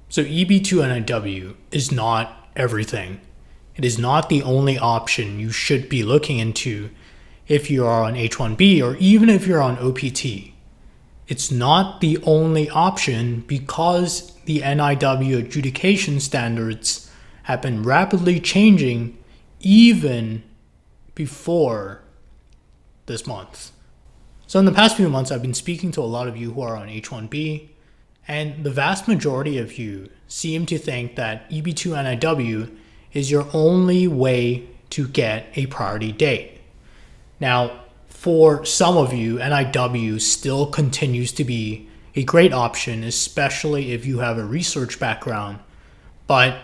So EB-2 NIW is not everything. It is not the only option you should be looking into if you are on H-1B or even if you're on OPT. It's not the only option because the NIW adjudication standards have been rapidly changing even before this month. So in the past few months, I've been speaking to a lot of you who are on H-1B, and the vast majority of you seem to think that EB-2 NIW is your only way to get a priority date. Now, for some of you, NIW still continues to be a great option, especially if you have a research background. But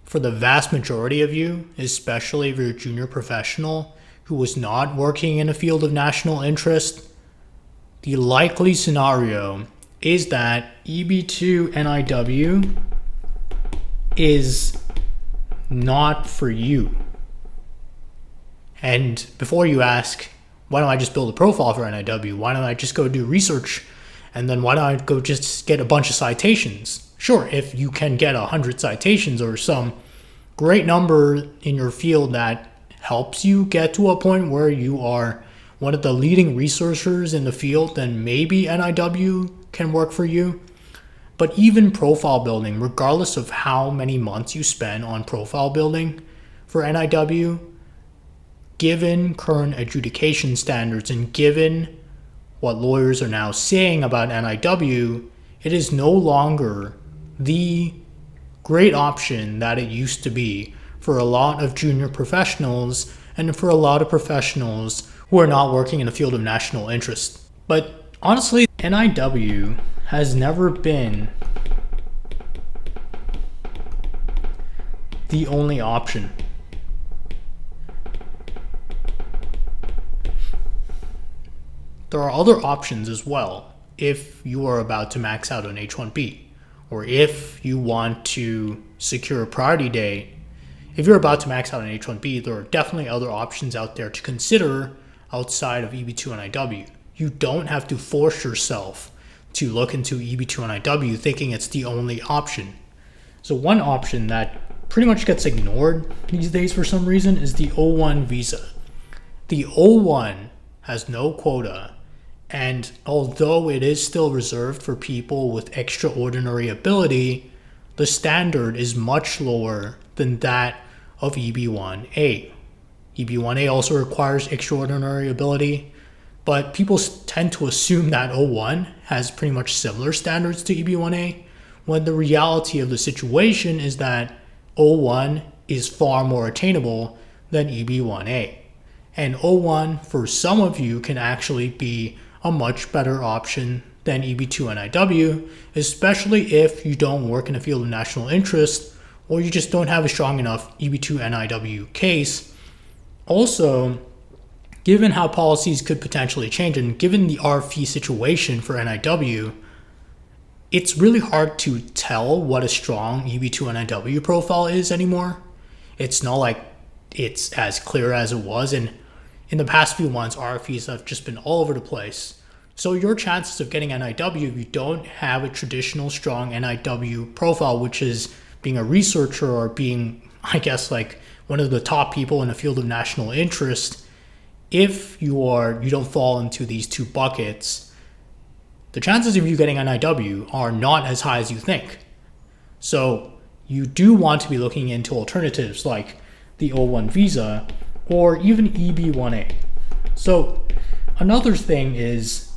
for the vast majority of you, especially if you're a junior professional who was not working in a field of national interest, the likely scenario is that EB-2 NIW is not for you. And before you ask, why don't I just build a profile for NIW? Why don't I just go do research? And then why don't I go just get a bunch of citations? Sure, if you can get 100 citations or some great number in your field that helps you get to a point where you are one of the leading researchers in the field, then maybe NIW can work for you. But even profile building, regardless of how many months you spend on profile building for NIW, given current adjudication standards and given what lawyers are now saying about NIW, it is no longer the great option that it used to be for a lot of junior professionals and for a lot of professionals who are not working in the field of national interest. But honestly, NIW has never been the only option. There are other options as well if you are about to max out on H-1B, or if you want to secure a priority date. If you're about to max out on H-1B, there are definitely other options out there to consider outside of EB-2 NIW. You don't have to force yourself to look into EB-2 NIW thinking it's the only option. So one option that pretty much gets ignored these days for some reason is the O1 visa. The O1 has no quota, and although it is still reserved for people with extraordinary ability, the standard is much lower than that of EB-1A. EB-1A also requires extraordinary ability, but people tend to assume that O1 has pretty much similar standards to EB-1A, when the reality of the situation is that O1 is far more attainable than EB-1A. And O1 for some of you can actually be a much better option than EB-2 NIW, especially if you don't work in a field of national interest or you just don't have a strong enough EB-2 NIW case. Also, given how policies could potentially change and given the RFE situation for NIW, it's really hard to tell what a strong EB-2 NIW profile is anymore. It's not like it's as clear as it was, and in the past few months, RFEs have just been all over the place. So your chances of getting NIW if you don't have a traditional strong NIW profile, which is being a researcher or being, I guess, like one of the top people in the field of national interest, if you don't fall into these two buckets, the chances of you getting NIW are not as high as you think. So you do want to be looking into alternatives like the O1 visa or even EB-1A. So another thing is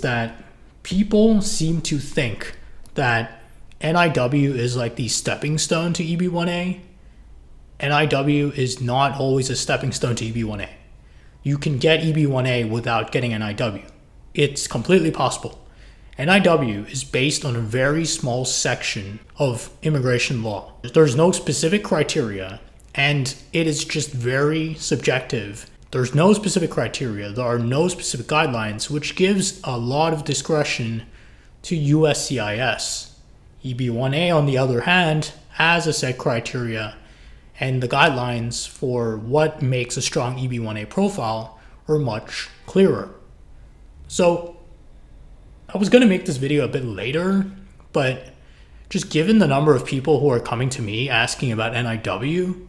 that people seem to think that NIW is like the stepping stone to EB-1A. NIW is not always a stepping stone to EB-1A. You can get EB-1A without getting NIW. It's completely possible. NIW is based on a very small section of immigration law. There's no specific criteria, and it is just very subjective. There's no specific criteria. There are no specific guidelines, which gives a lot of discretion to USCIS. EB-1A, on the other hand, has a set criteria, and the guidelines for what makes a strong EB-1A profile are much clearer. So I was going to make this video a bit later but just given the number of people who are coming to me asking about NIW,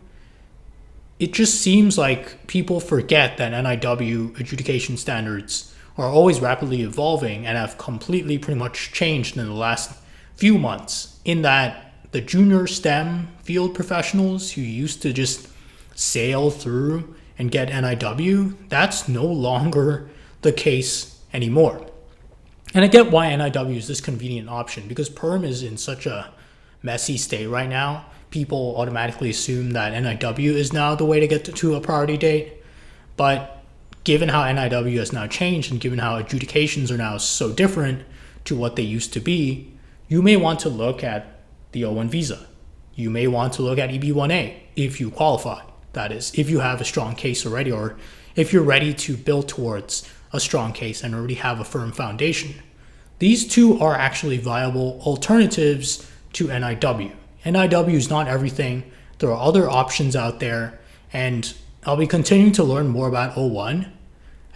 it just seems like people forget that NIW adjudication standards are always rapidly evolving and have completely pretty much changed in the last few months, in that the junior STEM field professionals who used to just sail through and get NIW, that's no longer the case anymore. And I get why NIW is this convenient option, because perm is in such a messy state right now. People automatically assume that NIW is now the way to get to a priority date. But given how NIW has now changed and given how adjudications are now so different to what they used to be, you may want to look at the O1 visa. You may want to look at EB-1A if you qualify. That is, if you have a strong case already, or if you're ready to build towards a strong case and already have a firm foundation. These two are actually viable alternatives to NIW. NIW is not everything. There are other options out there, and I'll be continuing to learn more about O1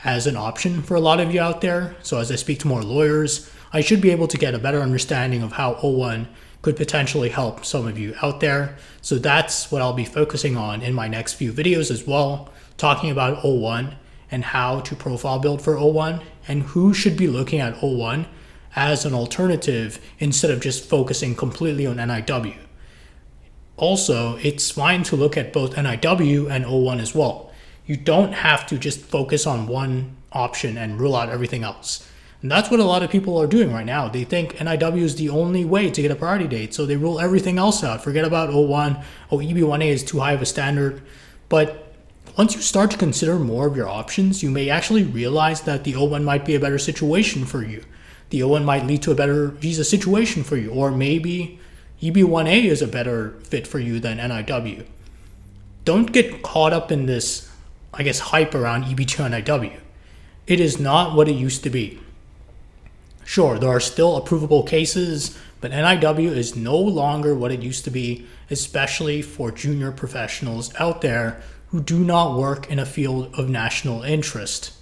as an option for a lot of you out there. So as I speak to more lawyers, I should be able to get a better understanding of how O1 could potentially help some of you out there. So that's what I'll be focusing on in my next few videos as well, talking about O1 and how to profile build for O1 and who should be looking at O1 as an alternative instead of just focusing completely on NIW. Also, it's fine to look at both NIW and O1 as well. You don't have to just focus on one option and rule out everything else. And that's what a lot of people are doing right now. They think NIW is the only way to get a priority date, so they rule everything else out. Forget about O1. Oh, EB-1A is too high of a standard. But once you start to consider more of your options, you may actually realize that the O1 might be a better situation for you. The O1 might lead to a better visa situation for you, or maybe EB-1A is a better fit for you than NIW. Don't get caught up in this, hype around EB-2 NIW. It is not what it used to be. Sure, there are still approvable cases, but NIW is no longer what it used to be, especially for junior professionals out there who do not work in a field of national interest.